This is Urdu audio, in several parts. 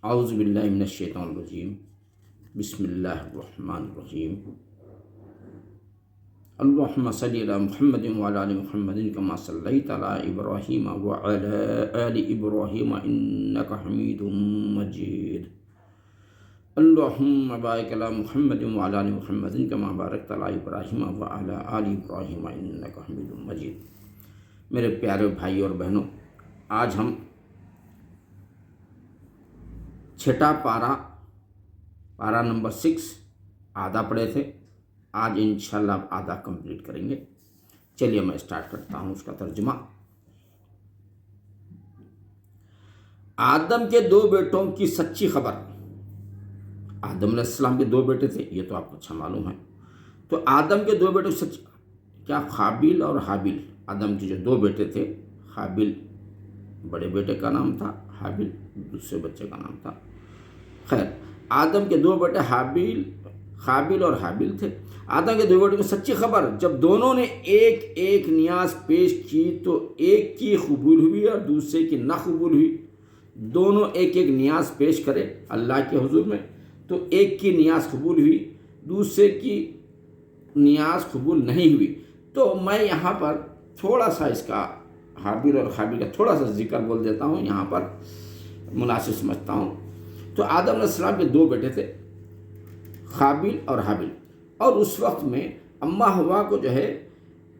اعوذ باللہ من الشیطان الرجیم بسم اللہ الرحمن الرحیم اللہم صلی علی محمد وعلی آل محمد کما صلیت علی ابراہیم وعلی آل ابراہیم انک حمید مجید اللہم بارک علی محمد وعلی آل محمد کما بارکت علی ابراہیم وعلی آل ابراہیم انک حمید مجید۔ میرے پیارے بھائی اور بہنوں، آج ہم چھٹا پارا نمبر 6 آدھا پڑھے تھے۔ آج انشاءاللہ آدھا کمپلیٹ کریں گے۔ چلیے میں اسٹارٹ کرتا ہوں اس کا ترجمہ۔ آدم کے 2 بیٹوں کی سچی خبر۔ آدم علیہ السلام کے 2 بیٹے تھے، یہ تو آپ کو اچھا معلوم ہے۔ تو آدم کے 2 بیٹوں سچ کیا؟ قابیل اور حابیل۔ آدم کے جو 2 بیٹے تھے، قابیل بڑے بیٹے کا نام تھا، حابیل دوسرے بچے کا نام تھا۔ خیر، آدم کے 2 بیٹے قابیل اور حابیل تھے۔ آدم کے 2 بیٹوں کی سچی خبر، جب دونوں نے ایک ایک نیاز پیش کی تو ایک کی قبول ہوئی اور دوسرے کی نہ قبول ہوئی۔ دونوں ایک ایک نیاز پیش کرے اللہ کے حضور میں تو ایک کی نیاز قبول ہوئی، دوسرے کی نیاز قبول نہیں ہوئی۔ تو میں یہاں پر تھوڑا سا اس کا حابیل اور قابیل کا تھوڑا سا ذکر بول دیتا ہوں، یہاں پر مناسب سمجھتا ہوں۔ تو آدم علیہ السلام کے 2 بیٹے تھے، قابیل اور حابیل، اور اس وقت میں اماں ہوا کو جو ہے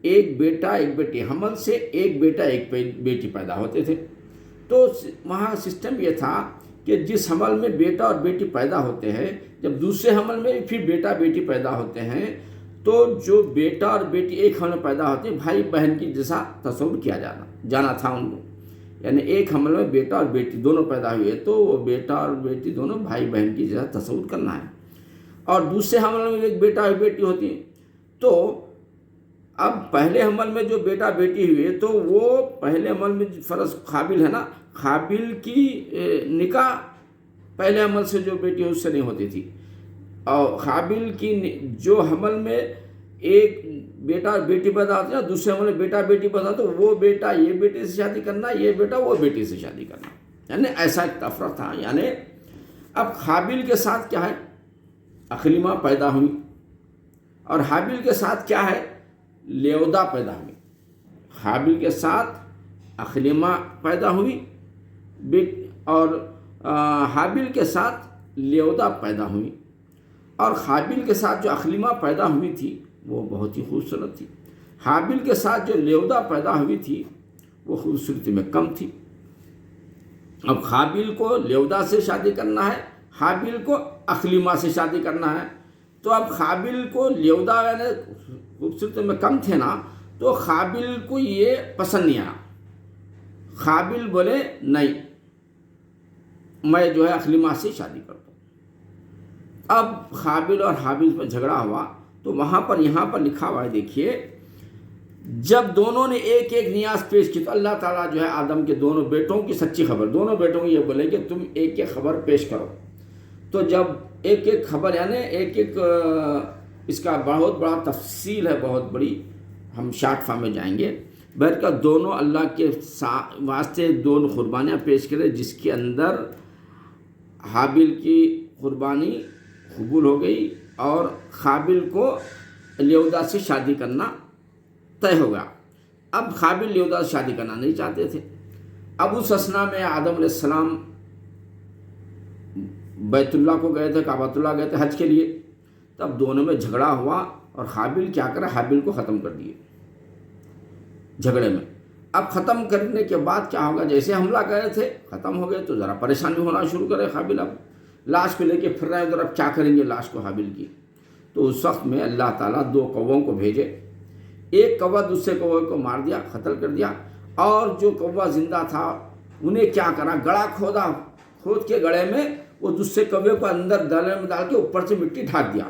ایک بیٹا ایک بیٹی، حمل سے ایک بیٹا ایک بیٹی پیدا ہوتے تھے۔ تو وہاں سسٹم یہ تھا کہ جس حمل میں بیٹا اور بیٹی پیدا ہوتے ہیں، جب دوسرے حمل میں پھر بیٹا بیٹی پیدا ہوتے ہیں تو جو بیٹا اور بیٹی ایک حمل میں پیدا ہوتے ہیں، بھائی بہن کی جیسا تصور کیا جانا تھا ان کو۔ یعنی ایک حمل میں بیٹا اور بیٹی دونوں پیدا ہوئے تو وہ بیٹا اور بیٹی دونوں بھائی بہن کی جیسا تصور کرنا ہے۔ اور دوسرے حمل میں ایک بیٹا اور بیٹی ہوتی ہے۔ تو اب پہلے حمل میں جو بیٹا بیٹی ہوئے تو وہ پہلے حمل میں فرض قابیل ہے نا، قابیل کی نکاح پہلے حمل سے جو بیٹی اس سے نہیں ہوتی تھی، اور قابیل کی جو حمل میں ایک بیٹا اور بیٹی پیدا ہوتی ہے، دوسرے حمل میں بیٹا بیٹی پیدا ہوتا ہے، وہ بیٹا یہ بیٹی سے شادی کرنا، یہ بیٹا وہ بیٹی سے شادی کرنا، یعنی ایسا ایک تفرقہ تھا۔ یعنی اب قابیل کے ساتھ کیا ہے؟ اقلیمہ پیدا ہوئی، اور حابیل کے ساتھ کیا ہے؟ لیودہ پیدا ہوئی۔ قابیل کے ساتھ اقلیمہ پیدا ہوئی اور حابیل کے ساتھ لیودہ پیدا ہوئی، اور قابیل کے ساتھ جو اقلیمہ پیدا ہوئی تھی وہ بہت ہی خوبصورت تھی۔ حابیل کے ساتھ جو لیودہ پیدا ہوئی تھی وہ خوبصورتی میں کم تھی۔ اب قابیل کو لیودہ سے شادی کرنا ہے، حابیل کو اقلیمہ سے شادی کرنا ہے۔ تو اب قابیل کو لیودہ یعنی خوبصورتی میں کم تھے نا، تو قابیل کو یہ پسند نہیں آیا۔ قابیل بولے نہیں، میں جو ہے اقلیمہ سے شادی کرتا ہوں۔ اب قابیل اور حابیل پر جھگڑا ہوا تو وہاں پر یہاں پر لکھا ہوا ہے، دیکھیے، جب دونوں نے ایک ایک نیاز پیش کی تو اللہ تعالیٰ جو ہے آدم کے دونوں بیٹوں کی سچی خبر، دونوں بیٹوں کو یہ بولے کہ تم ایک ایک خبر پیش کرو۔ تو جب ایک ایک خبر یعنی ایک ایک اس کا بہت بڑا تفصیل ہے، بہت بڑی، ہم شارٹ فارم میں جائیں گے۔ بیٹھ کر دونوں اللہ کے واسطے دونوں قربانیاں پیش کرے، جس کے اندر حابیل کی قربانی قبول ہو گئی اور قابیل کو لیودہ سے شادی کرنا طے ہو گیا۔ اب قابیل لیودہ سے شادی کرنا نہیں چاہتے تھے۔ اب اس اثنا میں آدم علیہ السلام بیت اللہ کو گئے تھے، کعبۃ اللہ گئے تھے حج کے لیے۔ تب دونوں میں جھگڑا ہوا اور قابیل کیا کرا؟ حابیل کو ختم کر دیے جھگڑے میں۔ اب ختم کرنے کے بعد کیا ہوگا؟ جیسے حملہ کرے تھے ختم ہو گئے تو ذرا پریشانی ہونا شروع کرے قابیل۔ اب لاش کو لے کے پھر رہے ہیں ادھر، اب کیا کریں گے لاش کو حابیل کی؟ تو اس وقت میں اللہ تعالیٰ 2 کووں کو بھیجے۔ ایک کوا دوسرے کوے کو مار دیا، قتل کر دیا، اور جو کوا زندہ تھا انہیں کیا کرا؟ گڑھا کھود کے گڑھے میں وہ دوسرے کوے کو اندر دلے میں ڈال کے اوپر سے مٹی ڈھانک دیا۔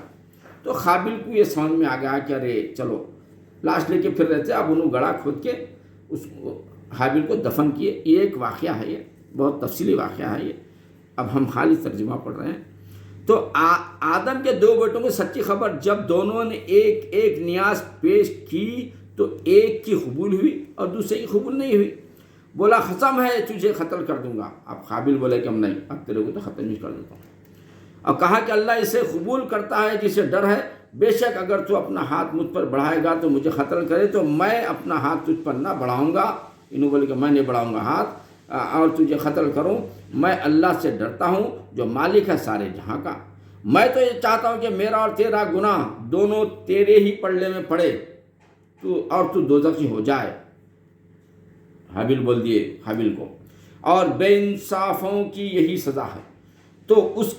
تو قابیل کو یہ سمجھ میں آ گیا کہ ارے چلو لاش لے کے پھر رہے تھے، اب انہوں گڑھا کھود کے اس حابیل کو دفن کیے۔ یہ ایک واقعہ ہے، یہ بہت تفصیلی واقعہ ہے یہ، اب ہم خالی ترجمہ پڑھ رہے ہیں۔ تو آدم کے 2 بیٹوں کی سچی خبر، جب دونوں نے ایک ایک نیاز پیش کی تو ایک کی قبول ہوئی اور دوسرے کی قبول نہیں ہوئی۔ بولا قسم ہے تجھے قتل کر دوں گا. اب قابل بولے کہ ہم نہیں، اب تیرے کو تو ختم ہی کر دیتا ہوں. اب کہا کہ اللہ اسے قبول کرتا ہے جسے ڈر ہے، بے شک اگر تو اپنا ہاتھ مجھ پر بڑھائے گا تو مجھے قتل کرے تو میں اپنا ہاتھ تجھ پر نہ بڑھاؤں گا. انہوں بولے کہ میں نہیں بڑھاؤں گا ہاتھ اور تجھے قتل کروں. میں اللہ سے ڈرتا ہوں جو مالک ہے سارے جہاں کا. میں تو یہ چاہتا ہوں کہ میرا اور تیرا گناہ دونوں تیرے ہی پلڑے میں پڑے تو دوزخی ہو جائے. حابیل بول دیے حابیل کو، اور بے انصافوں کی یہی سزا ہے. تو اس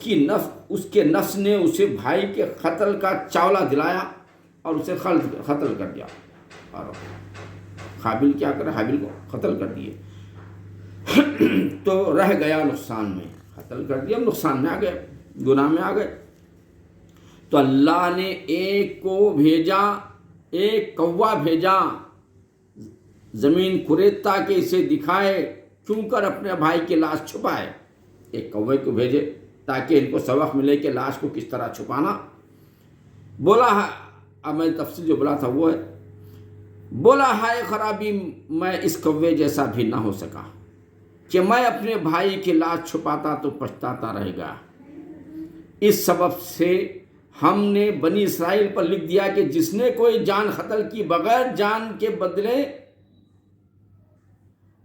کے نفس نے اسے بھائی کے قتل کا چاولہ دلایا اور اسے قتل کر دیا. اور قابل کیا کرے، حابیل کو قتل کر دیے. تو رہ گیا نقصان میں، قتل کر دیا، نقصان میں آ گئے، گناہ میں آ گئے. تو اللہ نے ایک کوا بھیجا زمین کریتا کہ اسے دکھائے کیوں کر اپنے بھائی کی لاش چھپائے. ایک کوے کو بھیجے تاکہ ان کو سبق ملے کہ لاش کو کس طرح چھپانا. بولا اب میں تفصیل جو بولا تھا وہ ہے، بولا ہائے خرابی میں اس کوے جیسا بھی نہ ہو سکا کہ میں اپنے بھائی کی لاش چھپاتا تو پچھتاتا رہے گا. اس سبب سے ہم نے بنی اسرائیل پر لکھ دیا کہ جس نے کوئی جان قتل کی بغیر جان کے بدلے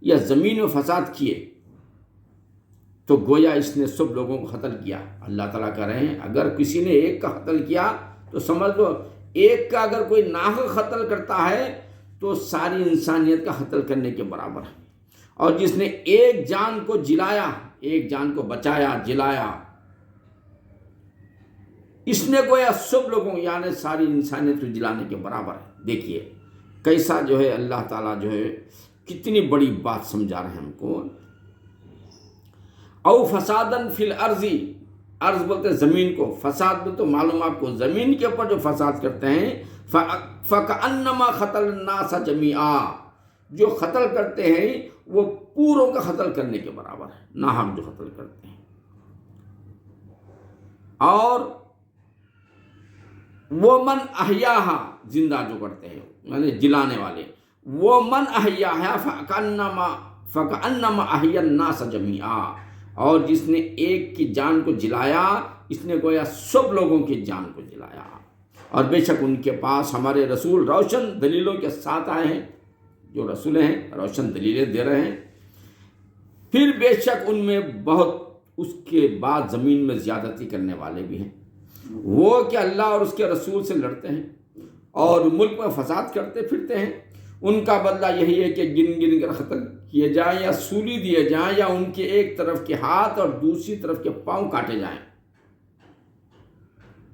یا زمین میں فساد کیے تو گویا اس نے سب لوگوں کو قتل کیا. اللہ تعالیٰ کہہ رہے ہیں اگر کسی نے ایک کا قتل کیا تو سمجھ لو ایک کا اگر کوئی ناحق قتل کرتا ہے تو ساری انسانیت کا قتل کرنے کے برابر ہے. اور جس نے ایک جان کو جلایا، ایک جان کو بچایا، جلایا، اس نے گویا سب لوگوں یعنی ساری انسانیت کو جلانے کے برابر ہے. دیکھیے کیسا جو ہے اللہ تعالیٰ جو ہے کتنی بڑی بات سمجھا رہے ہیں ہم کو. او فسادن فی الارض، ارض بولتے زمین کو، فساد بولتے تو معلوم آپ کو زمین کے اوپر جو فساد کرتے ہیں. فکأنما قتل الناس جمیعا، جو قتل کرتے ہیں وہ پوروں کا قتل کرنے کے برابر ہے، ناحق جو قتل کرتے ہیں. اور وہ من احیاہا، زندہ جو کرتے ہیں یعنی جلانے والے، وہ من احیاہا فکأنما احیا الناس جمیعا، اور جس نے ایک کی جان کو جلایا اس نے گویا سب لوگوں کی جان کو جلایا. اور بے شک ان کے پاس ہمارے رسول روشن دلیلوں کے ساتھ آئے ہیں، جو رسول ہیں روشن دلیلیں دے رہے ہیں. پھر بے شک ان میں بہت اس کے بعد زمین میں زیادتی کرنے والے بھی ہیں، وہ کہ اللہ اور اس کے رسول سے لڑتے ہیں اور ملک میں فساد کرتے پھرتے ہیں. ان کا بدلہ یہی ہے کہ گن گن کر قتل کیے جائیں یا سولی دیے جائیں یا ان کے ایک طرف کے ہاتھ اور دوسری طرف کے پاؤں کاٹے جائیں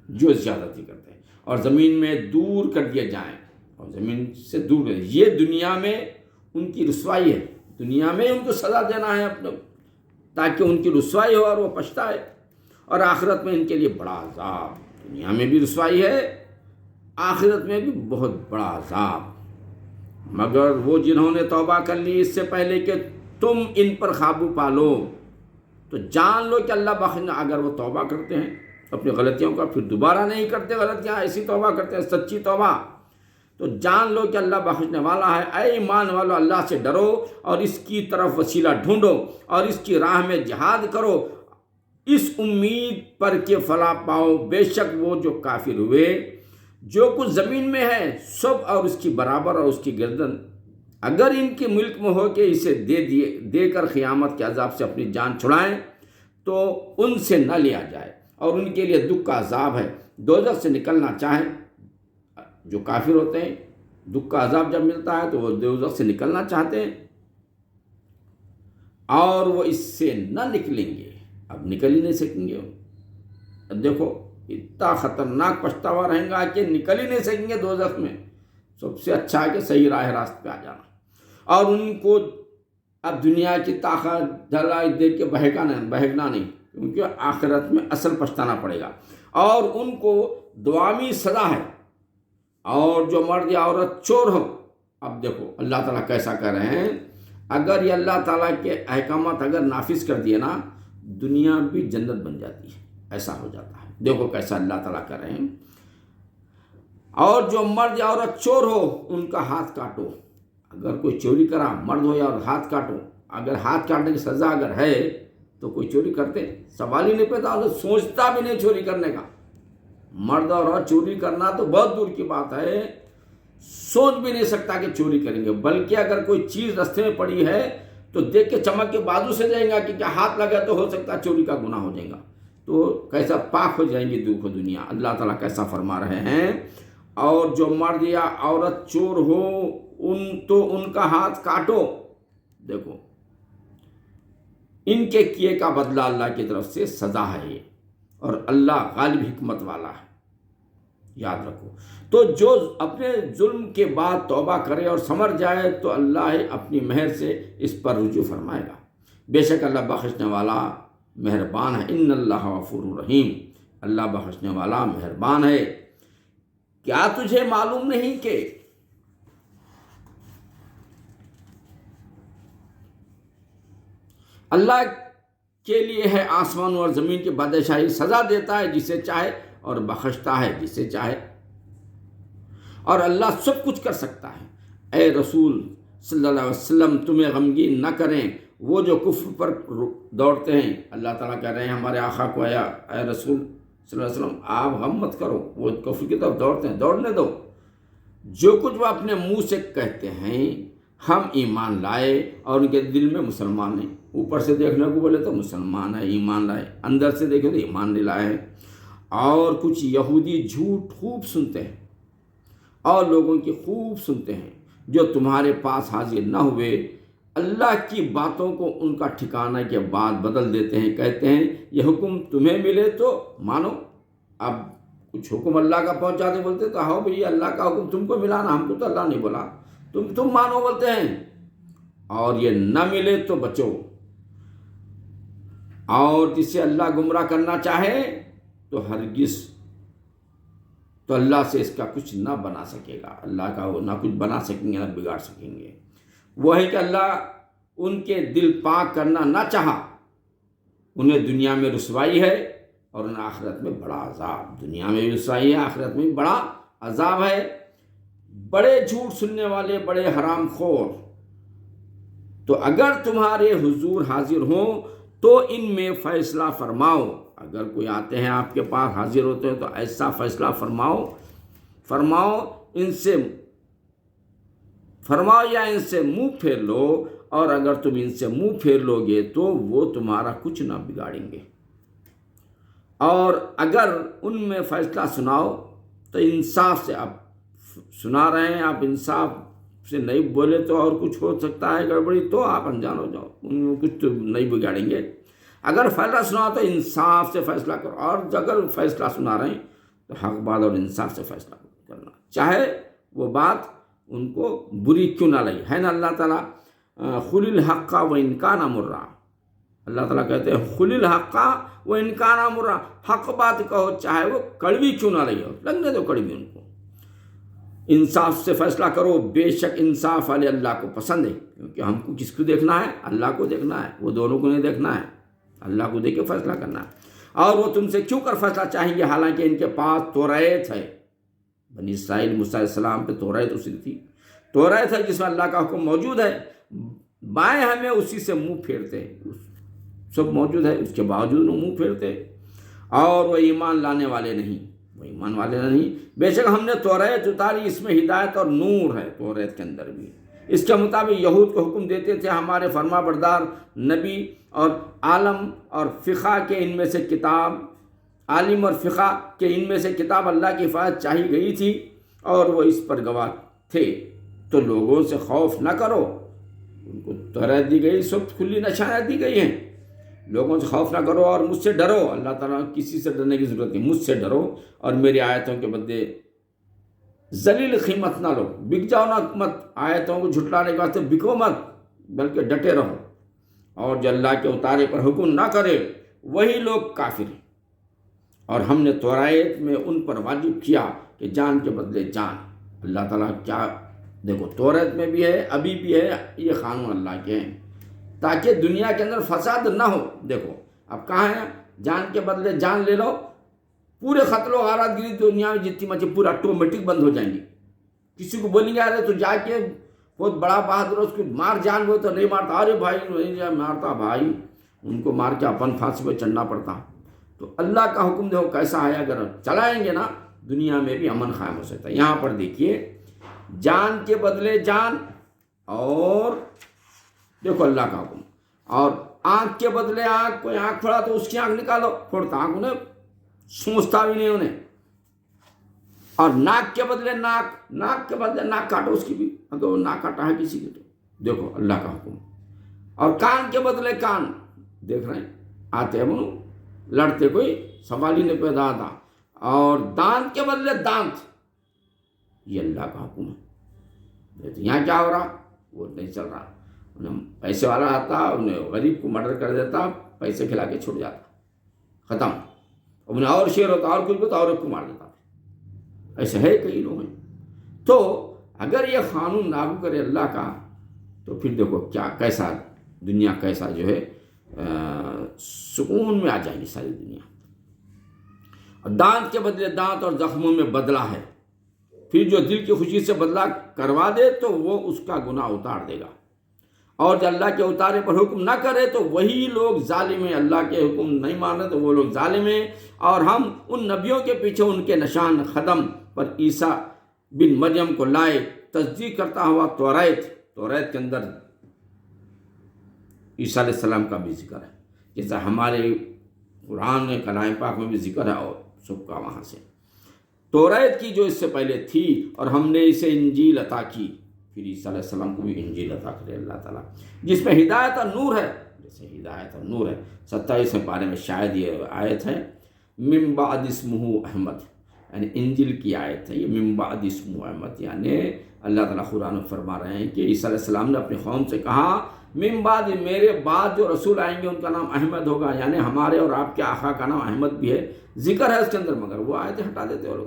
جو زیادتی کرتے ہیں، اور زمین میں دور کر دیے جائیں اور زمین سے دور. یہ دنیا میں ان کی رسوائی ہے، دنیا میں ان کو سزا دینا ہے اپنے تاکہ ان کی رسوائی ہو اور وہ پچھتائے. اور آخرت میں ان کے لیے بڑا عذاب، دنیا میں بھی رسوائی ہے، آخرت میں بھی بہت بڑا عذاب. مگر وہ جنہوں نے توبہ کر لی اس سے پہلے کہ تم ان پر قابو پالو، تو جان لو کہ اللہ بخشنا. اگر وہ توبہ کرتے ہیں اپنی غلطیوں کا پھر دوبارہ نہیں کرتے غلطیاں، ایسی توبہ کرتے ہیں سچی توبہ، تو جان لو کہ اللہ بخشنے والا ہے. اے ایمان والو اللہ سے ڈرو اور اس کی طرف وسیلہ ڈھونڈو اور اس کی راہ میں جہاد کرو اس امید پر کہ فلاح پاؤ. بے شک وہ جو کافر ہوئے جو کچھ زمین میں ہے سب اور اس کی برابر اور اس کی گردن اگر ان کے ملک میں ہو کہ اسے دے کر قیامت کے عذاب سے اپنی جان چھڑائیں تو ان سے نہ لیا جائے اور ان کے لیے دکھ کا عذاب ہے. دوزخ سے نکلنا چاہیں جو کافر ہوتے ہیں، دکھ کا عذاب جب ملتا ہے تو وہ دوزخ سے نکلنا چاہتے ہیں اور وہ اس سے نہ نکلیں گے، اب نکل ہی نہیں سکیں گے. اب دیکھو اتنا خطرناک پچھتاوا رہیں گا کہ نکل ہی نہیں سکیں گے دوزخ میں. سب سے اچھا ہے کہ صحیح راست پہ آ جانا. اور ان کو اب دنیا کی طاقت دلائی دے کے بہکنا نہیں، کیونکہ آخرت میں اصل پچھتانا پڑے گا. اور ان کو دوامی سزا ہے. اور جو مرد یا عورت چور ہو، اب دیکھو اللہ تعالیٰ کیسا کہہ رہے ہیں، اگر یہ اللہ تعالیٰ کے احکامات اگر نافذ کر دیے نا دنیا بھی جنت بن جاتی ہے، ایسا ہو جاتا ہے. دیکھو کیسا اللہ تعالیٰ کر رہے ہیں. اور جو مرد یا عورت چور ہو ان کا ہاتھ کاٹو. اگر کوئی چوری کرا، مرد ہو یا ہاتھ کاٹو، اگر ہاتھ کاٹنے کی سزا اگر ہے تو کوئی چوری کرتے؟ سوال ہی نہیں پیدا ہوتا، سوچتا بھی نہیں چوری کرنے کا۔ مرد اور عورت چوری کرنا تو بہت دور کی بات ہے، سوچ بھی نہیں سکتا کہ چوری کریں گے۔ بلکہ اگر کوئی چیز رستے میں پڑی ہے تو دیکھ کے چمک کے بازو سے جائیں گا کہ کیا ہاتھ لگا تو ہو سکتا ہے چوری کا گناہ ہو جائے گا، تو کیسا پاک ہو جائیں گی دکھ و دنیا۔ اللہ تعالیٰ کیسا فرما رہے ہیں، اور جو مرد یا عورت چور ہو ان کا ہاتھ کاٹو۔ دیکھو ان کے کیے کا بدلہ اللہ کی طرف سے سزا ہے یہ، اور اللہ غالب حکمت والا ہے، یاد رکھو۔ تو جو اپنے ظلم کے بعد توبہ کرے اور سمر جائے تو اللہ اپنی مہر سے اس پر رجوع فرمائے گا۔ بے شک اللہ بخشنے والا مہربان ہے۔ ان اللہ غفور رحیم، اللہ بخشنے والا مہربان ہے۔ کیا تجھے معلوم نہیں کہ اللہ کے لیے ہے آسمان اور زمین کی بادشاہی، سزا دیتا ہے جسے چاہے اور بخشتا ہے جسے چاہے، اور اللہ سب کچھ کر سکتا ہے۔ اے رسول صلی اللہ علیہ وسلم تمہیں غمگین نہ کریں وہ جو کفر پر دوڑتے ہیں۔ اللہ تعالیٰ کہہ رہے ہیں ہمارے آقا کو، اے رسول صلی اللہ علیہ وسلم آپ غم مت کرو، وہ کفر کی طرف دوڑتے ہیں، دوڑنے دو۔ جو کچھ وہ اپنے منہ سے کہتے ہیں ہم ایمان لائے، اور ان کے دل میں مسلمان ہیں، اوپر سے دیکھنے کو بولے تو مسلمان ہے، ایمان لائے، اندر سے دیکھے تو ایمان نہیں لائے ہیں۔ اور کچھ یہودی جھوٹ خوب سنتے ہیں اور لوگوں کی خوب سنتے ہیں جو تمہارے پاس حاضر نہ ہوئے، اللہ کی باتوں کو ان کا ٹھکانہ کے بعد بدل دیتے ہیں، کہتے ہیں یہ حکم تمہیں ملے تو مانو۔ اب کچھ حکم اللہ کا پہنچا دے بولتے تو ہاں بھئی اللہ کا حکم تم کو ملا نا، ہم کو تو اللہ نہیں بولا، تم مانو بولتے ہیں، اور یہ نہ ملے تو بچو۔ اور جسے اللہ گمراہ کرنا چاہے تو ہرگز تو اللہ سے اس کا کچھ نہ بنا سکے گا، اللہ کا وہ نہ کچھ بنا سکیں گے نہ بگاڑ سکیں گے۔ وہ ہے کہ اللہ ان کے دل پاک کرنا نہ چاہا، انہیں دنیا میں رسوائی ہے اور انہیں آخرت میں بڑا عذاب، دنیا میں بھی رسوائی ہے، آخرت میں بھی بڑا عذاب ہے۔ بڑے جھوٹ سننے والے، بڑے حرام خور، تو اگر تمہارے حضور حاضر ہوں تو ان میں فیصلہ فرماؤ۔ اگر کوئی آتے ہیں آپ کے پاس حاضر ہوتے ہیں تو ایسا فیصلہ فرماؤ ان سے یا ان سے منہ پھیر لو، اور اگر تم ان سے منہ پھیر لو گے تو وہ تمہارا کچھ نہ بگاڑیں گے، اور اگر ان میں فیصلہ سناؤ تو انصاف سے آپ سنا رہے ہیں، آپ انصاف سے نہیں بولے تو اور کچھ ہو سکتا ہے گڑبڑی، تو آپ انجان ہو جاؤ، ان میں کچھ تو نہیں بگاڑیں گے۔ اگر فیصلہ سنا تو انصاف سے فیصلہ کرو، اور اگر فیصلہ سنا رہے ہیں تو حق بات اور انصاف سے فیصلہ کرنا، چاہے وہ بات ان کو بری کیوں نہ لگے، ہے نا۔ اللہ تعالیٰ خل الحق و ان کان مرا، اللہ تعالیٰ کہتے ہیں خل الحق و ان کان مرا، حق بات کہو چاہے وہ کڑوی کیوں نہ لگے، لگنے دو کڑوی ان کو، انصاف سے فیصلہ کرو، بے شک انصاف والے اللہ کو پسند ہے، کیونکہ ہم کو کس کو دیکھنا ہے، اللہ کو دیکھنا ہے، وہ دونوں کو نہیں دیکھنا ہے، اللہ کو دیکھ کے فیصلہ کرنا ہے۔ اور وہ تم سے کیوں کر فیصلہ چاہیں گے حالانکہ ان کے پاس توریت ہے، بنی اسرائیل موسیٰ علیہ السلام پہ توریت اتری تھی، توریت ہے جس میں اللہ کا حکم موجود ہے، بائیں ہمیں اسی سے منہ پھیرتے، سب موجود ہے، اس کے باوجود وہ منہ پھیرتے، اور وہ ایمان لانے والے نہیں، وہ ایمان والے نہیں۔ بے شک ہم نے توریت اتاری، اس میں ہدایت اور نور ہے، توریت کے اندر بھی۔ اس کے مطابق یہود کو حکم دیتے تھے ہمارے فرما بردار نبی اور عالم اور فقہ کے ان میں سے کتاب، عالم اور فقہ کہ ان میں سے کتاب اللہ کی حفاظت چاہی گئی تھی اور وہ اس پر گواہ تھے، تو لوگوں سے خوف نہ کرو، ان کو توریت دی گئی، سب کھلی نشانیاں دی گئی ہیں، لوگوں سے خوف نہ کرو اور مجھ سے ڈرو۔ اللہ تعالیٰ کسی سے ڈرنے کی ضرورت نہیں، مجھ سے ڈرو اور میری آیتوں کے بدلے ذلیل قیمت نہ لو، بک جاؤ نہ مت، آیتوں کو جھٹلانے کے واسطے بکو مت، بلکہ ڈٹے رہو، اور جو اللہ کے اتارے پر حکم نہ کرے وہی لوگ کافر ہیں۔ اور ہم نے توریت میں ان پر واجب کیا کہ جان کے بدلے جان۔ اللہ تعالیٰ کیا، دیکھو توریت میں بھی ہے، ابھی بھی ہے، یہ قانون اللہ کے ہیں تاکہ دنیا کے اندر فساد نہ ہو۔ دیکھو اب کہاں ہے، جان کے بدلے جان لے لو، پورے قتل و غارت گری دنیا میں جتنی مچے پورا آٹومیٹک بند ہو جائیں گی۔ کسی کو بولیں گے ارے تو جا کے بہت بڑا بہادر اس کو مار جان گئے تو نہیں مارتا، ارے بھائی نہیں مارتا بھائی، ان کو مار کے اپن پھانسی پہ چڑھنا پڑتا۔ تو اللہ کا حکم دیکھو کیسا ہے، اگر چلائیں گے نا دنیا میں بھی امن قائم ہو سکتا ہے۔ یہاں پر دیکھیے جان کے بدلے جان، اور دیکھو اللہ کا حکم، اور آنکھ کے بدلے آنکھ، کوئی آنکھ پھوڑا تو اس کی آنکھ نکالو، پھوڑتا آنکھ انہیں سوچتا بھی نہیں انہیں، اور ناک کے بدلے ناک، ناک کے بدلے ناک کاٹو اس کی بھی، اگر وہ ناک کاٹا ہے کسی کی تو دیکھو اللہ کا حکم، اور کان کے بدلے کان، دیکھ رہے ہیں آتے ہیں وہ لڑتے، کوئی سوال ہی نہیں پیدا آتا، اور دانت کے بدلے دانت، یہ اللہ کا حکم ہے۔ یہاں کیا ہو رہا، وہ نہیں چل رہا، انہیں پیسے والا آتا انہیں غریب کو مرڈر کر دیتا، پیسے کھلا کے چھوڑ جاتا، ختم، انہیں اور شیر ہوتا اور کچھ ہوتا اور ایک کو مار دیتا، ایسے ہے کئی لوگ ہیں۔ تو اگر یہ قانون لاگو کرے اللہ کا تو پھر دیکھو کیا کیسا دنیا، کیسا جو ہے سکون میں آ جائے گی ساری دنیا۔ دانت کے بدلے دانت اور زخموں میں بدلہ ہے، پھر جو دل کی خوشی سے بدلہ کروا دے تو وہ اس کا گناہ اتار دے گا، اور جو اللہ کے اتارے پر حکم نہ کرے تو وہی لوگ ظالم ہیں، اللہ کے حکم نہیں مانے تو وہ لوگ ظالم ہیں۔ اور ہم ان نبیوں کے پیچھے ان کے نشان قدم پر عیسیٰ بن مریم کو لائے، تصدیق کرتا ہوا توریت کے اندر عیسیٰ علیہ السلام کا بھی ذکر ہے، جیسا ہمارے قرآن میں کلام پاک میں بھی ذکر ہے، اور سب کا وہاں سے توریت کی جو اس سے پہلے تھی، اور ہم نے اسے انجیل عطا کی، پھر عیسیٰ علیہ السلام کو بھی انجیل عطا کرے اللہ تعالیٰ، جس میں ہدایت اور نور ہے، جیسے ہدایت اور نور ہے۔ 27 پارے میں شاید یہ آیت ہے، من بعد اسمہ احمد، یعنی انجیل کی آیت ہے یہ، من بعد اسمہ احمد، یعنی اللہ تعالیٰ قرآن میں فرما رہے ہیں کہ عیسیٰ علیہ السلام نے اپنی قوم سے کہا من بعد، میرے بعد جو رسول آئیں گے ان کا نام احمد ہوگا، یعنی ہمارے اور آپ کے آقا کا نام احمد بھی ہے، ذکر ہے اس کے اندر، مگر وہ آیتیں ہٹا دیتے ہیں لوگ،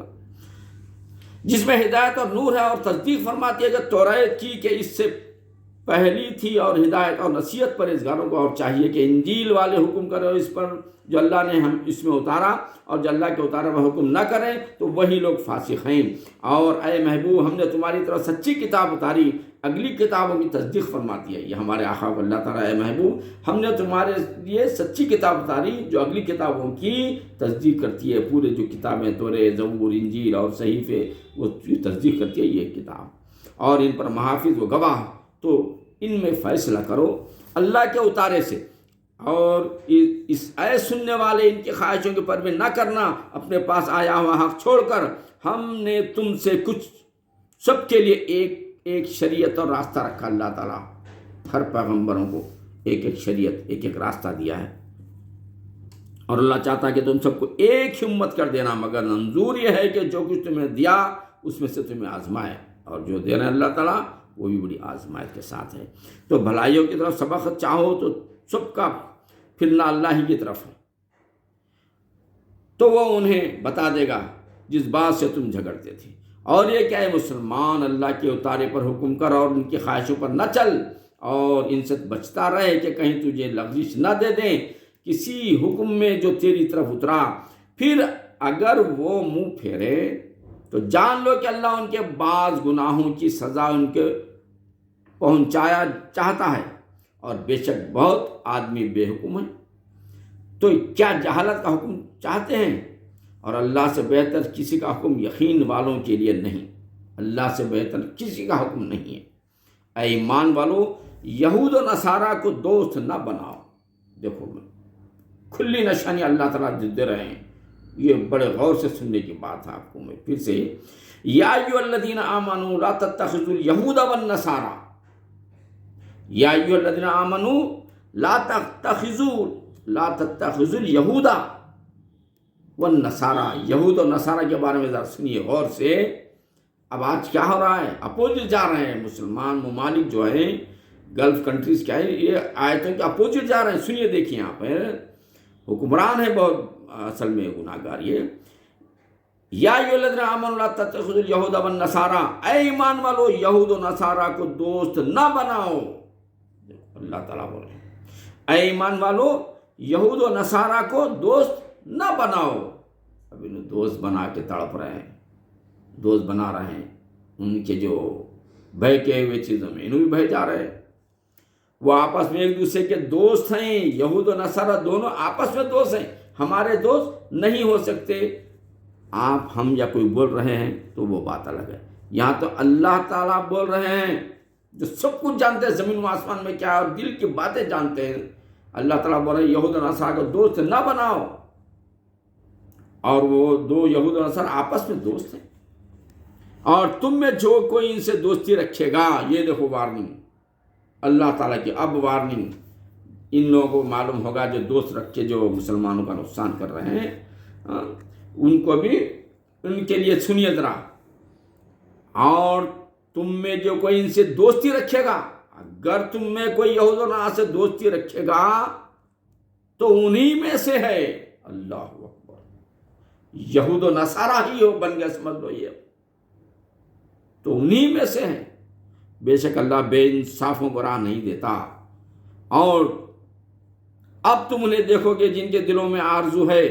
جس میں ہدایت اور نور ہے، اور تصدیق فرماتی ہے کہ توریت کی کہ اس سے پہلی تھی، اور ہدایت اور نصیحت پرہیزگاروں کو، اور چاہیے کہ انجیل والے حکم کرو اس پر جو اللہ نے ہم اس میں اتارا، اور جو اللہ کے اتارا وہ حکم نہ کریں تو وہی لوگ فاسق ہیں۔ اور اے محبوب ہم نے تمہاری طرف سچی کتاب اتاری، اگلی کتابوں کی تصدیق فرماتی ہے، یہ ہمارے آقا کو اللہ تعالیٰ، اے محبوب ہم نے تمہارے لیے سچی کتاب اتاری جو اگلی کتابوں کی تصدیق کرتی ہے، پورے جو کتابیں تورے، زبور، انجیل اور صحیفے، وہ تصدیق کرتی ہے یہ کتاب، اور ان پر محافظ و گواہ، تو ان میں فیصلہ کرو اللہ کے اتارے سے، اور اس اے سننے والے ان کی خواہشوں کی پیروی نہ کرنا، اپنے پاس آیا ہوا حق چھوڑ کر ہم نے تم سے کچھ سب کے لیے ایک شریعت اور راستہ رکھا، اللہ تعالیٰ ہر پیغمبروں کو ایک شریعت، ایک راستہ دیا ہے، اور اللہ چاہتا ہے کہ تم سب کو ایک ہمت کر دینا، مگر منظور یہ ہے کہ جو کچھ تمہیں دیا اس میں سے تمہیں آزمائے، اور جو دے رہے ہیں اللہ تعالیٰ وہ بھی بڑی آزمائش کے ساتھ ہے۔ تو بھلائیوں کی طرف سبقت چاہو تو سب کا پھرنا اللہ ہی کی طرف ہے، تو وہ انہیں بتا دے گا جس بات سے تم جھگڑتے تھے، اور یہ کہ اے مسلمان اللہ کے اتارے پر حکم کر، اور ان کی خواہشوں پر نہ چل، اور ان سے بچتا رہے کہ کہیں تجھے لغزش نہ دے دیں کسی حکم میں جو تیری طرف اترا، پھر اگر وہ منہ پھیرے تو جان لو کہ اللہ ان کے بعض گناہوں کی سزا ان کے پہنچایا چاہتا ہے، اور بے شک بہت آدمی بے حکم ہے۔ تو کیا جہالت کا حکم چاہتے ہیں؟ اور اللہ سے بہتر کسی کا حکم یقین والوں کے لیے نہیں، اللہ سے بہتر کسی کا حکم نہیں ہے۔ اے ایمان والو یہود و نصارہ کو دوست نہ بناؤ، دیکھو کھلی نشانی اللہ تعالیٰ دے رہے ہیں، یہ بڑے غور سے سننے کی بات ہے آپ کو۔ میں پھر سے یا ایھا الذین آمنوا لا تتخذوا الیہود والنصارى، یا ایھا الذین آمنوا لا تتخذوا الیہود والنصارى، یہود و نصارہ کے بارے میں ذرا سنیے غور سے۔ اب آج کیا ہو رہا ہے، اپوزٹ جا رہے ہیں مسلمان ممالک جو ہیں، گلف کنٹریز کیا ہے، یہ آیتوں کے اپوزٹ جا رہے ہیں۔ سنیے دیکھیے یہاں پر حکمران ہے بہت اصل میں گناہ گار، یہ یا ایھا الذین آمنوا لا تتخذوا الیہود والنصارى، اے ایمان والو یہود و نصارہ کو دوست نہ بناؤ، اللہ تعالیٰ بول رہے ہیں اے ایمان والو یہود و نصارہ کو دوست نہ بناؤ۔ اب انہیں دوست بنا کے تڑپ رہے ہیں، دوست بنا رہے ہیں، ان کے جو بہ کے ہوئے چیزوں میں انہوں بھی بہ جا رہے ہیں۔ وہ آپس میں ایک دوسرے کے دوست ہیں، یہود و نصارہ دونوں آپس میں دوست ہیں، ہمارے دوست نہیں ہو سکتے۔ آپ ہم یا کوئی بول رہے ہیں تو وہ بات الگ ہے، یہاں تو اللہ تعالیٰ بول رہے ہیں جو سب کچھ جانتے ہیں، زمین و آسمان میں کیا ہے اور دل کی باتیں جانتے ہیں۔ اللہ تعالیٰ بول رہے ہیں یہود و نصارہ کو دوست نہ بناؤ، اور وہ دو یہود و نصارہ آپس میں دوست ہیں، اور تم میں جو کوئی ان سے دوستی رکھے گا، یہ دیکھو وارننگ اللہ تعالیٰ کی، اب وارننگ ان لوگوں کو معلوم ہوگا جو دوست رکھ کے جو مسلمانوں کا نقصان کر رہے ہیں، ان کو بھی ان کے لیے سنیے ذرا۔ اور تم میں جو کوئی ان سے دوستی رکھے گا، اگر تم میں کوئی یہود و نصارہ سے دوستی رکھے گا تو انہی میں سے ہے۔ اللہ اکبر، یہود و نصارہ ہی ہو بن گیا، سمجھ لو یہ تو انہی میں سے ہیں۔ بے شک اللہ بے انصافوں کو راہ نہیں دیتا۔ اور اب تم انہیں دیکھو گے جن کے دلوں میں آرزو ہے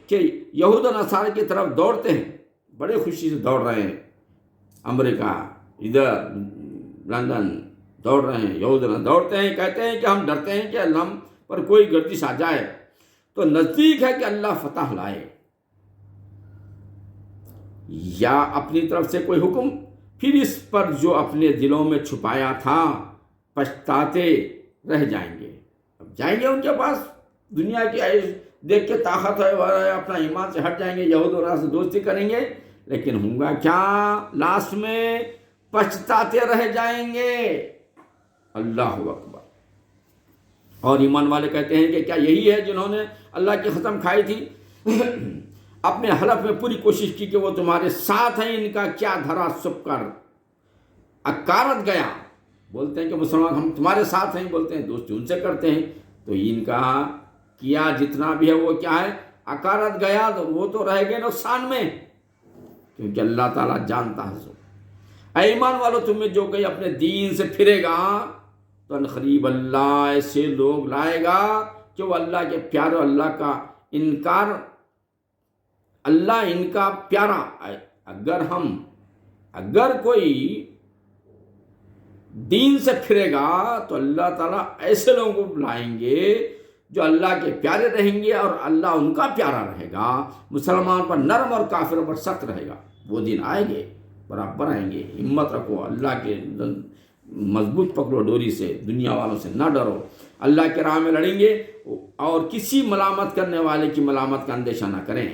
کہ یہود و نصارہ کی طرف دوڑتے ہیں، بڑے خوشی سے دوڑ رہے ہیں، امریکہ ادھر لندن دوڑ رہے ہیں، یہود و نصارہ دوڑتے ہیں، کہتے ہیں کہ ہم ڈرتے ہیں کہ اللہ ہم پر کوئی گردش آ جائے، تو نزدیک ہے کہ اللہ فتح لائے، یا اپنی طرف سے کوئی حکم، پھر اس پر جو اپنے دلوں میں چھپایا تھا پچھتاتے رہ جائیں گے۔ اب جائیں گے ان کے پاس، دنیا کی دیکھ کے طاقت ہے، اپنا ایمان سے ہٹ جائیں گے، یہود و نصارہ سے دوستی کریں گے، لیکن ہوگا کیا؟ لاسٹ میں پچھتاتے رہ جائیں گے۔ اللہ اکبر۔ اور ایمان والے کہتے ہیں کہ کیا یہی ہے جنہوں نے اللہ کی قسم کھائی تھی، اپنے حلف میں پوری کوشش کی کہ وہ تمہارے ساتھ ہیں، ان کا کیا دھرا سب کر اکارت گیا۔ بولتے ہیں کہ مسلمان ہم تمہارے ساتھ ہیں، بولتے ہیں دوستی ان سے کرتے ہیں، تو ان کا کیا جتنا بھی ہے وہ کیا ہے؟ اکارت گیا، تو وہ تو رہ گئے نقصان میں، کیونکہ اللہ تعالیٰ جانتا ہے۔ اے ایمان والو، تم میں جو کوئی اپنے دین سے پھرے گا تو انقریب اللہ ایسے لوگ لائے گا کہ وہ اللہ کے پیارے، اللہ کا انکار، اللہ ان کا پیارا۔ اگر کوئی دین سے پھرے گا تو اللہ تعالیٰ ایسے لوگوں کو لائیں گے جو اللہ کے پیارے رہیں گے اور اللہ ان کا پیارا رہے گا، مسلمان پر نرم اور کافروں پر سخت رہے گا۔ وہ دن آئیں گے، برابر آئیں گے، ہمت رکھو، اللہ کے مضبوط پکڑو ڈوری سے، دنیا والوں سے نہ ڈرو، اللہ کے راہ میں لڑیں گے، اور کسی ملامت کرنے والے کی ملامت کا اندیشہ نہ کریں۔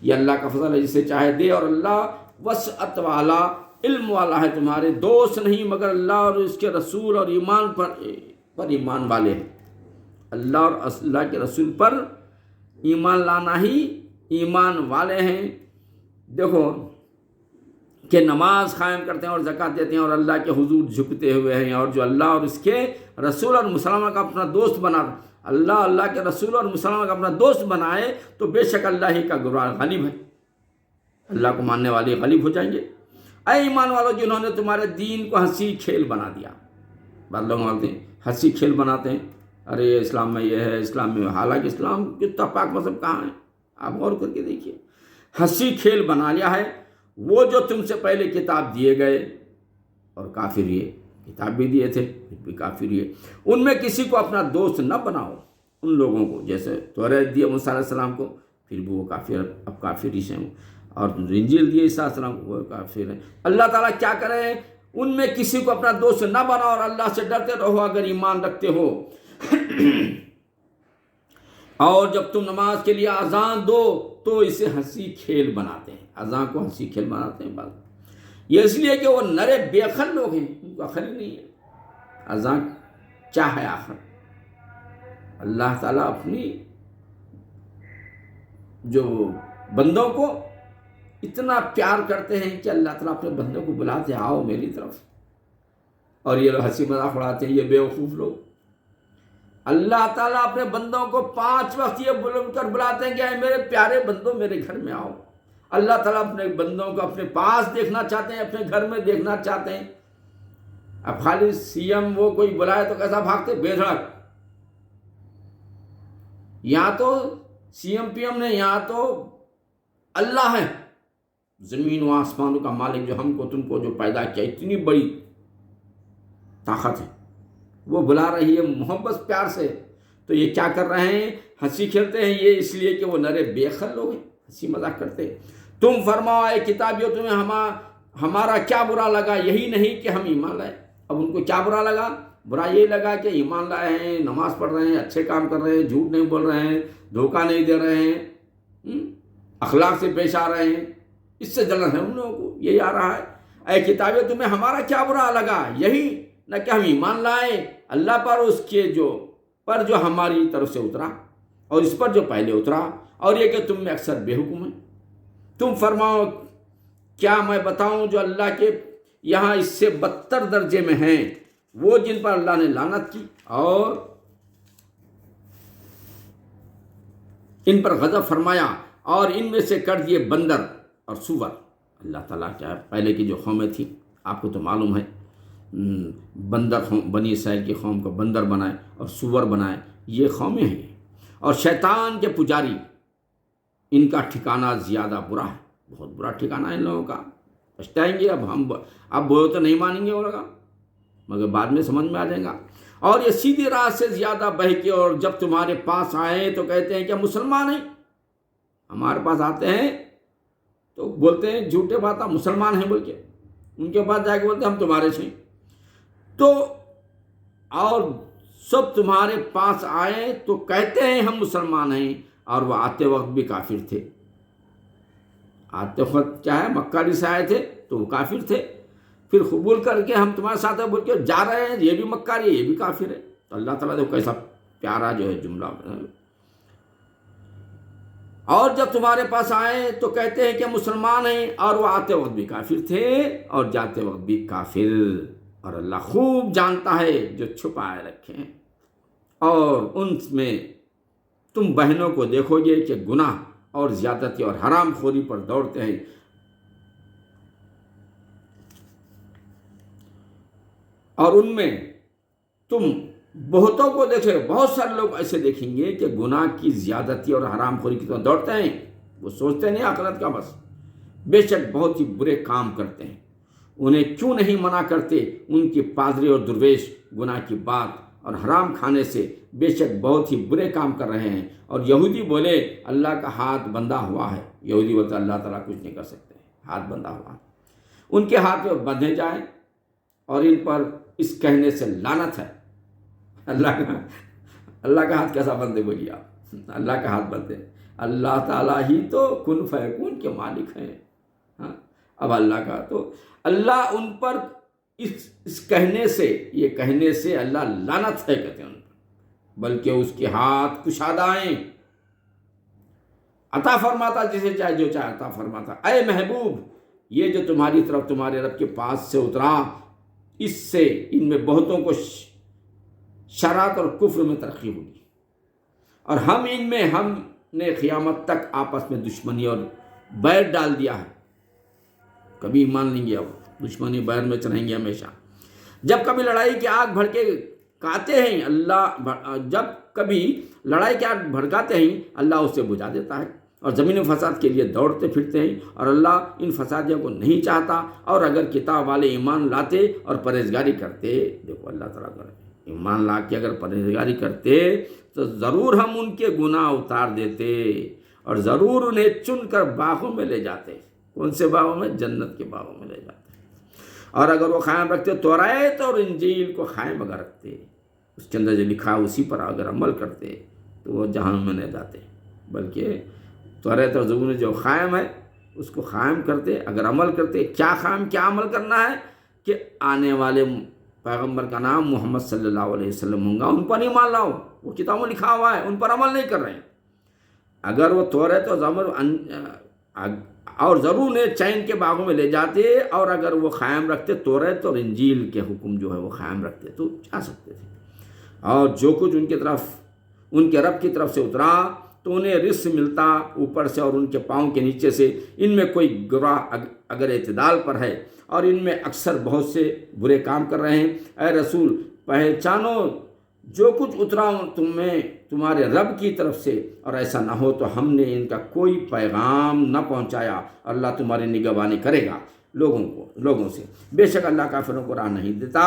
یہ اللہ کا فضل ہے، جسے چاہے دے، اور اللہ وسعت والا، علم والا ہے۔ تمہارے دوست نہیں مگر اللہ اور اس کے رسول اور ایمان پر ایمان والے ہیں۔ اللہ اور اللہ کے رسول پر ایمان لانا ہی ایمان والے ہیں۔ دیکھو کہ نماز قائم کرتے ہیں اور زکوٰۃ دیتے ہیں اور اللہ کے حضور جھکتے ہوئے ہیں، اور جو اللہ اور اس کے رسول اور مسلمان کا اپنا دوست بنا، اللہ کے رسول اور مسلمان کا اپنا دوست بنائے تو بے شک اللہ ہی کا گروہ غالب ہے، اللہ کو ماننے والے غالب ہو جائیں گے۔ اے ایمان والو، جنہوں نے تمہارے دین کو ہنسی کھیل بنا دیا۔ بعض لوگ مانتے ہیں ہنسی کھیل بناتے ہیں، ارے اسلام میں یہ ہے، اسلام میں، حالانکہ اسلام کتنا پاک مذہب کہاں ہے؟ آپ غور کر کے دیکھیے، ہنسی کھیل بنا لیا ہے وہ جو تم سے پہلے کتاب دیے گئے، اور کافر یہ کتاب بھی دیے تھے پھر بھی کافر یہ، ان میں کسی کو اپنا دوست نہ بناؤ۔ ان لوگوں کو جیسے توریت دیے موسیٰ علیہ السلام کو، پھر بھی وہ کافر، اب کافر ہی ہیں، اور انجیل دیے عیسیٰ علیہ السلام کو، وہ کافر ہیں۔ اللہ تعالیٰ کیا کرے؟ ان میں کسی کو اپنا دوست نہ بناؤ، اور اللہ سے ڈرتے رہو اگر ایمان رکھتے ہو۔ اور جب تم نماز کے لیے اذان دو تو اسے ہنسی کھیل بناتے ہیں، اذان کو ہنسی کھیل بناتے ہیں۔ بات یہ اس لیے کہ وہ نرے بے عقل لوگ ہیں، ان کو عقل ہی نہیں ہے۔ اذان کیا ہے آخر؟ اللہ تعالیٰ اپنی جو بندوں کو اتنا پیار کرتے ہیں کہ اللہ تعالیٰ اپنے بندوں کو بلاتے ہیں، آؤ میری طرف، اور یہ لوگ ہنسی مذاق اڑاتے ہیں، یہ بے وقوف لوگ۔ اللہ تعالیٰ اپنے بندوں کو 5 وقت یہ بول کر بلاتے ہیں کہ اے میرے پیارے بندوں میرے گھر میں آؤ۔ اللہ تعالیٰ اپنے بندوں کو اپنے پاس دیکھنا چاہتے ہیں، اپنے گھر میں دیکھنا چاہتے ہیں۔ اب خالی سی ایم وہ کوئی بلائے تو کیسا بھاگتے؟ بے دھڑک۔ یہاں تو سی ایم پی ایم نے، یہاں تو اللہ ہے، زمین و آسمانوں کا مالک، جو ہم کو تم کو جو پیدا کیا، اتنی بڑی طاقت ہے، وہ بلا رہی ہے محبت پیار سے، تو یہ کیا کر رہے ہیں؟ ہنسی کھیلتے ہیں، یہ اس لیے کہ وہ نرے بے عقل لوگ ہیں، ہنسی مذاق کرتے ہیں۔ تم فرماؤ اے کتابیوں تمہیں ہمارا کیا برا لگا، یہی نہیں کہ ہم ایمان لائے۔ اب ان کو کیا برا لگا؟ برا یہ لگا کہ ایمان لائے ہیں، نماز پڑھ رہے ہیں، اچھے کام کر رہے ہیں، جھوٹ نہیں بول رہے ہیں، دھوکہ نہیں دے رہے ہیں، اخلاق سے پیش آ رہے ہیں، اس سے جلن ہے ان لوگوں کو۔ یہی آ رہا ہے، اے کتابیوں تمہیں ہمارا کیا برا لگا، یہی نہ کہ ہم ایمان لائے اللہ پر، اس کے جو ہماری طرف سے اترا، اور اس پر جو پہلے اترا، اور یہ کہ تم میں اکثر بے حکم ہیں۔ تم فرماؤ کیا میں بتاؤں جو اللہ کے یہاں اس سے بدتر درجے میں ہیں، وہ جن پر اللہ نے لعنت کی اور ان پر غضب فرمایا اور ان میں سے کر دیے بندر اور سور۔ اللہ تعالیٰ کیا پہلے کی جو قومیں تھیں آپ کو تو معلوم ہے، بنی اسرائیل کی قوم کو بندر بنائے اور سور بنائے، یہ قومیں ہیں۔ اور شیطان کے پجاری، ان کا ٹھکانہ زیادہ برا ہے، بہت برا ٹھکانہ ہے ان لوگوں کا۔ پچھتائیں گے، اب بولے تو نہیں مانیں گے وہ لوگ، مگر بعد میں سمجھ میں آ جائے گا۔ اور یہ سیدھی راہ سے زیادہ بہکے، اور جب تمہارے پاس آئے تو کہتے ہیں کہ ہم مسلمان ہیں۔ ہمارے پاس آتے ہیں تو بولتے ہیں جھوٹے بات، ہم مسلمان ہیں بول کے، ان کے پاس جا کے بولتے ہیں ہم تمہارے سے۔ تو اور سب تمہارے پاس آئے تو کہتے ہیں ہم مسلمان ہیں، اور وہ آتے وقت بھی کافر تھے۔ آتے وقت کیا ہے، مکہ سے آئے تھے تو وہ کافر تھے، پھر قبول کر کے ہم تمہارے ساتھ ہیں بول کے جا رہے ہیں، یہ بھی مکاری ہے، یہ بھی کافر ہے۔ تو اللہ تعالیٰ نے کیسا پیارا جو ہے جملہ۔ اور جب تمہارے پاس آئے تو کہتے ہیں کہ مسلمان ہیں، اور وہ آتے وقت بھی کافر تھے اور جاتے وقت بھی کافر۔ اور اللہ خوب جانتا ہے جو چھپائے رکھے ہیں۔ اور ان میں تم بہنوں کو دیکھو گے کہ گناہ اور زیادتی اور حرام خوری پر دوڑتے ہیں، اور ان میں تم بہتوں کو دیکھے، بہت سارے لوگ ایسے دیکھیں گے کہ گناہ کی زیادتی اور حرام خوری کی طرف دوڑتے ہیں، وہ سوچتے نہیں آخرت کا، بس بے شک بہت ہی برے کام کرتے ہیں۔ انہیں کیوں نہیں منع کرتے ان کی پادری اور درویش گناہ کی بات اور حرام کھانے سے، بے شک بہت ہی برے کام کر رہے ہیں۔ اور یہودی بولے اللہ کا ہاتھ بندھا ہوا ہے، یہودی بولتے اللہ تعالیٰ کچھ نہیں کر سکتے، ہاتھ بندھا ہوا ہے، ان کے ہاتھ میں بندھے جائیں، اور ان پر اس کہنے سے لعنت ہے۔ اللہ کا ہاتھ کیسا بندے بولیے آپ؟ اللہ کا ہاتھ بندے، اللہ تعالیٰ ہی تو کن فیکون کے مالک ہیں۔ اب اللہ کا تو اللہ ان پر اس کہنے سے، یہ کہنے سے اللہ لعنت ہے کہتے ہیں ان پر، بلکہ اس کے ہاتھ کشادائیں، عطا فرماتا جسے چاہے جو چاہے عطا فرماتا۔ اے محبوب، یہ جو تمہاری طرف تمہارے رب کے پاس سے اترا، اس سے ان میں بہتوں کو شرارت اور کفر میں ترقی ہوگی، اور ہم نے قیامت تک آپس میں دشمنی اور بیر ڈال دیا ہے، کبھی ایمان نہیں گیا، وہ دشمنی بیر میں رہیں گے ہمیشہ۔ جب کبھی لڑائی کی آگ بھڑکاتے ہیں اللہ اسے بجھا دیتا ہے، اور زمین فساد کے لیے دوڑتے پھرتے ہیں، اور اللہ ان فسادیوں کو نہیں چاہتا۔ اور اگر کتاب والے ایمان لاتے اور پرہیزگاری کرتے، دیکھو اللہ تعالیٰ کا ایمان لا کے اگر پرہیزگاری کرتے تو ضرور ہم ان کے گناہ اتار دیتے، اور ضرور انہیں چن کر باغوں میں لے جاتے۔ کون سے باغوں میں؟ جنت کے باغوں میں لے جاتے۔ اور اگر وہ قائم رکھتے توریت اور انجیل کو قائم اگر رکھتے، اس کے اندر جو لکھا اسی پر اگر عمل کرتے تو وہ جہنم میں لے جاتے۔ بلکہ توریت اور زبور جو قائم ہے اس کو قائم کرتے، اگر عمل کرتے۔ کیا قائم، کیا عمل کرنا ہے؟ کہ آنے والے پیغمبر کا نام محمد صلی اللہ علیہ وسلم ہوں گا، ان پر ایمان لاؤ، وہ کتابوں لکھا ہوا ہے، ان پر عمل نہیں کر رہے ہیں۔ اگر وہ توریت اور زبور اور ضرور نے چین کے باغوں میں لے جاتے، اور اگر وہ قائم رکھتے توریت اور انجیل کے حکم جو ہے وہ قائم رکھتے تو جا سکتے تھے۔ اور جو کچھ ان کے رب کی طرف سے اترا تو انہیں رزق ملتا اوپر سے اور ان کے پاؤں کے نیچے سے، ان میں کوئی گراہ اگر اعتدال پر ہے، اور ان میں اکثر بہت سے برے کام کر رہے ہیں۔ اے رسول پہچانو جو کچھ اترا تمہارے رب کی طرف سے، اور ایسا نہ ہو تو ہم نے ان کا کوئی پیغام نہ پہنچایا، اللہ تمہاری نگہبانی کرے گا لوگوں سے۔ بے شک اللہ کافروں کو راہ نہیں دیتا،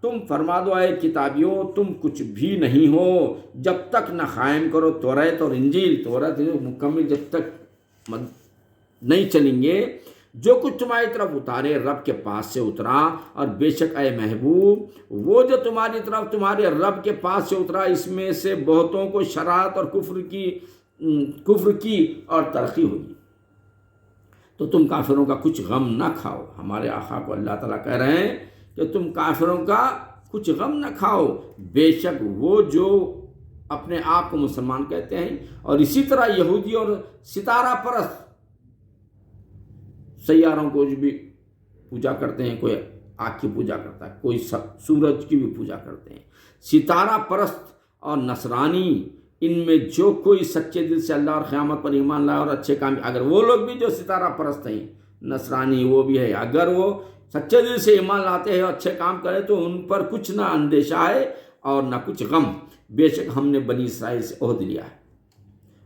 تم فرما دو اے کتابیوں تم کچھ بھی نہیں ہو جب تک نہ قائم کرو توریت اور انجیل، توریت مکمل جب تک نہیں چلیں گے، جو کچھ تمہاری طرف اتارے رب کے پاس سے اترا، اور بے شک اے محبوب وہ جو تمہاری طرف تمہارے رب کے پاس سے اترا اس میں سے بہتوں کو شرارت اور کفر کی اور ترقی ہوگی، تو تم کافروں کا کچھ غم نہ کھاؤ۔ ہمارے آقا کو اللہ تعالیٰ کہہ رہے ہیں کہ تم کافروں کا کچھ غم نہ کھاؤ، بے شک وہ جو اپنے آپ کو مسلمان کہتے ہیں اور اسی طرح یہودی اور ستارہ پرست سیاروں کو بھی پوجا کرتے ہیں، کوئی آگ کی پوجا کرتا ہے، کوئی سورج کی بھی پوجا کرتے ہیں، ستارہ پرست اور نصرانی، ان میں جو کوئی سچے دل سے اللہ اور قیامت پر ایمان لائے اور اچھے کام، اگر وہ لوگ بھی جو ستارہ پرست ہیں، نصرانی وہ بھی ہے، اگر وہ سچے دل سے ایمان لاتے ہیں اور اچھے کام کرے تو ان پر کچھ نہ اندیشہ ہے اور نہ کچھ غم، بے شک ہم نے بنی اسرائیل سے عہد لیا ہے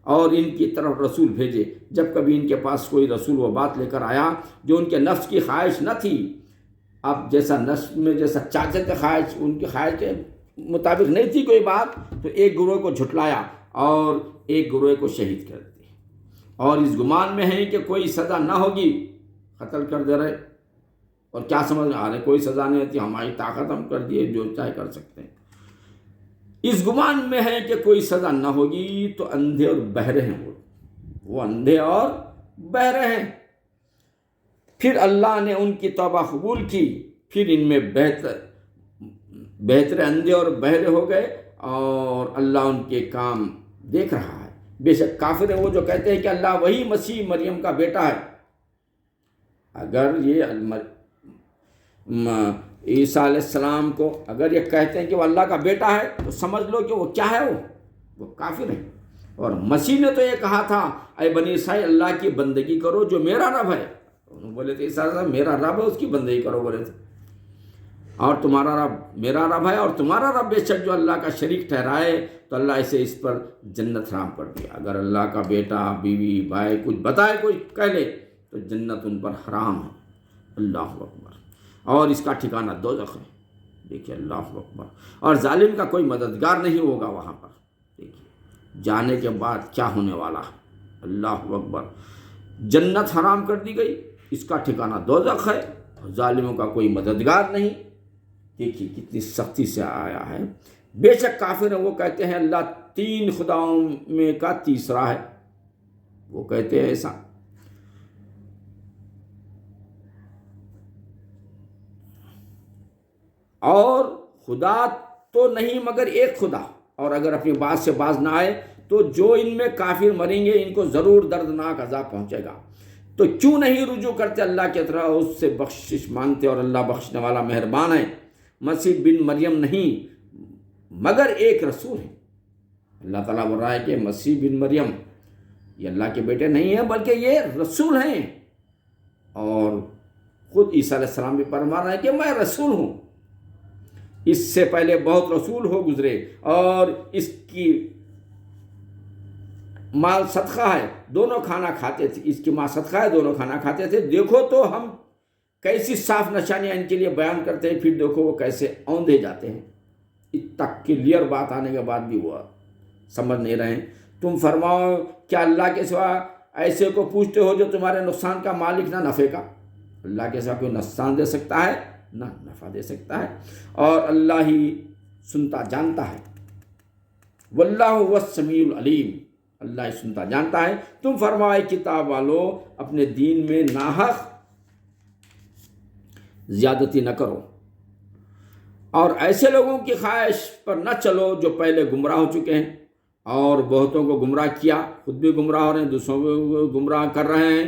اور ان کی طرف رسول بھیجے، جب کبھی ان کے پاس کوئی رسول وہ بات لے کر آیا جو ان کے نفس کی خواہش نہ تھی، اب جیسا نفس میں جیسا چاہتے تھے خواہش، ان کی خواہش کے مطابق نہیں تھی کوئی بات، تو ایک گروہ کو جھٹلایا اور ایک گروہ کو شہید کر دیا، اور اس گمان میں ہے کہ کوئی سزا نہ ہوگی، قتل کر دے رہے، اور کیا سمجھ میں آ رہے کوئی سزا نہیں ہوتی، ہماری طاقت ہم کر دیے جو چاہے کر سکتے ہیں، اس گمان میں ہے کہ کوئی سزا نہ ہوگی، تو اندھے اور بہرے ہیں وہ اندھے اور بہرے ہیں۔ پھر اللہ نے ان کی توبہ قبول کی، پھر ان میں بہتر اندھے اور بہرے ہو گئے، اور اللہ ان کے کام دیکھ رہا ہے۔ بے شک کافر ہیں وہ جو کہتے ہیں کہ اللہ وہی مسیح مریم کا بیٹا ہے۔ اگر یہ عیسیٰ علیہ السلام کو اگر یہ کہتے ہیں کہ وہ اللہ کا بیٹا ہے تو سمجھ لو کہ وہ کیا ہے، وہ کافر ہے۔ اور مسیح نے تو یہ کہا تھا اے بنی اسرائیل اللہ کی بندگی کرو جو میرا رب ہے، انہوں بولے تھے عیسیٰ علیہ میرا رب ہے اس کی بندگی کرو بولے تھے، اور تمہارا رب میرا رب ہے اور تمہارا رب بے شک جو اللہ کا شریک ٹھہرائے تو اللہ اسے اس پر جنت حرام کر دیا۔ اگر اللہ کا بیٹا بیوی بھائی کچھ بتائے کوئی کہہ لے تو جنت ان پر حرام ہے۔ اللہ اکبر، اور اس کا ٹھکانہ دوزخ ہے۔ دیکھیے اللہ اکبر، اور ظالم کا کوئی مددگار نہیں ہوگا وہاں پر۔ دیکھیے جانے کے بعد کیا ہونے والا ہے۔ اللہ اکبر، جنت حرام کر دی گئی، اس کا ٹھکانہ دوزخ ہے، اور ظالموں کا کوئی مددگار نہیں۔ دیکھیے کتنی سختی سے آیا ہے۔ بے شک کافر ہیں وہ کہتے ہیں اللہ تین خداؤں میں کا تیسرا ہے، وہ کہتے ہیں ایسا۔ اور خدا تو نہیں مگر ایک خدا، اور اگر اپنی بات سے باز نہ آئے تو جو ان میں کافر مریں گے ان کو ضرور دردناک عذاب پہنچے گا۔ تو کیوں نہیں رجوع کرتے اللہ کی طرف، اس سے بخشش مانگتے، اور اللہ بخشنے والا مہربان ہے۔ مسیح بن مریم نہیں مگر ایک رسول ہے۔ اللہ تعالیٰ بول رہا ہے کہ مسیح بن مریم یہ اللہ کے بیٹے نہیں ہیں بلکہ یہ رسول ہیں، اور خود عیسیٰ علیہ السلام بھی فرما رہا ہے کہ میں رسول ہوں۔ اس سے پہلے بہت رسول ہو گزرے اور اس کی مال صدقہ ہے، دونوں کھانا کھاتے تھے، اس کی ماں صدقہ ہے، دونوں کھانا کھاتے تھے۔ دیکھو تو ہم کیسی صاف نشانیاں ان کے لیے بیان کرتے ہیں، پھر دیکھو وہ کیسے اوندھے جاتے ہیں۔ اتنا کلیئر بات آنے کے بعد بھی وہ سمجھ نہیں رہے ہیں۔ تم فرماؤ کیا اللہ کے سوا ایسے کو پوچھتے ہو جو تمہارے نقصان کا مالک نہ نفع کا؟ اللہ کے سوا کوئی نقصان دے سکتا ہے نہ نفع دے سکتا ہے، اور اللہ ہی سنتا جانتا ہے۔ واللہ هو السمیع العلیم، اللہ ہی سنتا جانتا ہے۔ تم فرمائے کتاب والو اپنے دین میں ناحق زیادتی نہ کرو، اور ایسے لوگوں کی خواہش پر نہ چلو جو پہلے گمراہ ہو چکے ہیں، اور بہتوں کو گمراہ کیا، خود بھی گمراہ ہو رہے ہیں، دوسروں کو گمراہ کر رہے ہیں،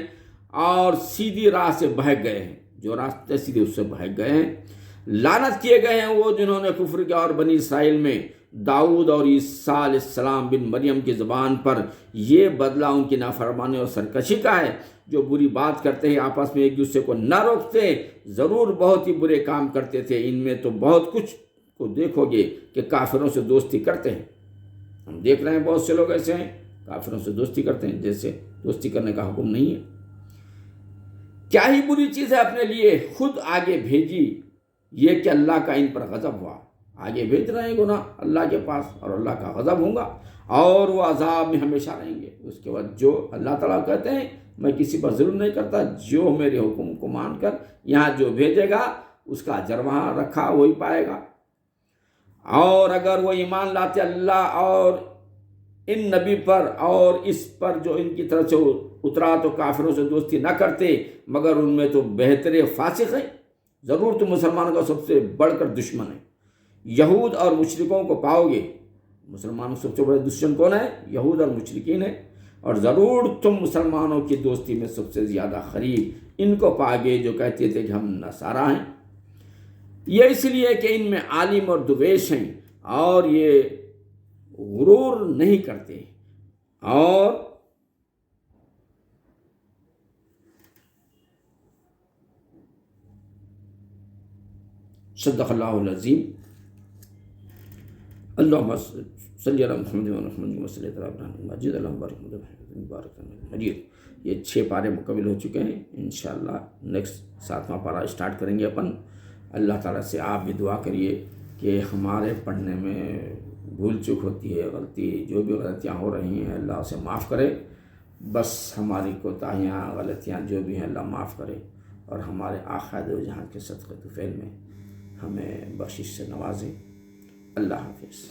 اور سیدھی راہ سے بہک گئے ہیں، جو راستے سیدھے اس سے بہک گئے ہیں۔ لعنت کیے گئے ہیں وہ جنہوں نے کفر کیا، اور بنی اسرائیل میں داؤد اور عیسیٰ علیہ السلام بن مریم کی زبان پر یہ بدلہ ان کی نافرمانی اور سرکشی کا ہے، جو بری بات کرتے ہیں آپس میں ایک دوسرے کو نہ روکتے، ضرور بہت ہی برے کام کرتے تھے۔ ان میں تو بہت کچھ کو دیکھو گے کہ کافروں سے دوستی کرتے ہیں۔ ہم دیکھ رہے ہیں بہت سے لوگ ایسے ہیں کافروں سے دوستی کرتے ہیں، جیسے دوستی کرنے کا حکم نہیں ہے۔ کیا ہی بری چیز ہے اپنے لیے خود آگے بھیجی، یہ کہ اللہ کا ان پر غضب ہوا، آگے بھیج رہے ہیں گناہ اللہ کے پاس، اور اللہ کا غضب ہوگا اور وہ عذاب میں ہمیشہ رہیں گے۔ اس کے بعد جو اللہ تعالیٰ کہتے ہیں میں کسی پر ظلم نہیں کرتا، جو میرے حکم کو مان کر یہاں جو بھیجے گا اس کا اجر وہاں رکھا وہی پائے گا۔ اور اگر وہ ایمان لاتے اللہ اور ان نبی پر اور اس پر جو ان کی طرف سے اترا تو کافروں سے دوستی نہ کرتے، مگر ان میں تو بہتر فاسق ہیں، ضرور تم مسلمانوں کا سب سے بڑھ کر دشمن ہے۔ یہود اور مشرکوں کو پاؤ گے، مسلمانوں کے سب سے بڑے دشمن کون ہے؟ یہود اور مشرکین ہیں، اور ضرور تم مسلمانوں کی دوستی میں سب سے زیادہ قریب ان کو پاؤ گے جو کہتے تھے کہ ہم نصارہ ہیں۔ یہ اس لیے کہ ان میں عالم اور درویش ہیں اور یہ غرور نہیں کرتے، اور صدق اللہ العظیم۔ اللہم صلی علی محمد و محمد وصلی مجید اللہم بارک مجید۔ یہ 6 پارے مکمل ہو چکے ہیں، انشاءاللہ نیکسٹ 7واں پارہ اسٹارٹ کریں گے اپن۔ اللہ تعالیٰ سے آپ بھی دعا کریے کہ ہمارے پڑھنے میں بھول چوک ہوتی ہے، غلطی جو بھی غلطیاں ہو رہی ہیں اللہ اسے معاف کرے، بس ہماری کوتاہیاں غلطیاں جو بھی ہیں اللہ معاف کرے، اور ہمارے آقا دو جہاں کے صدقے طفیل میں ہمیں بخشش سے نوازے۔ اللہ حافظ۔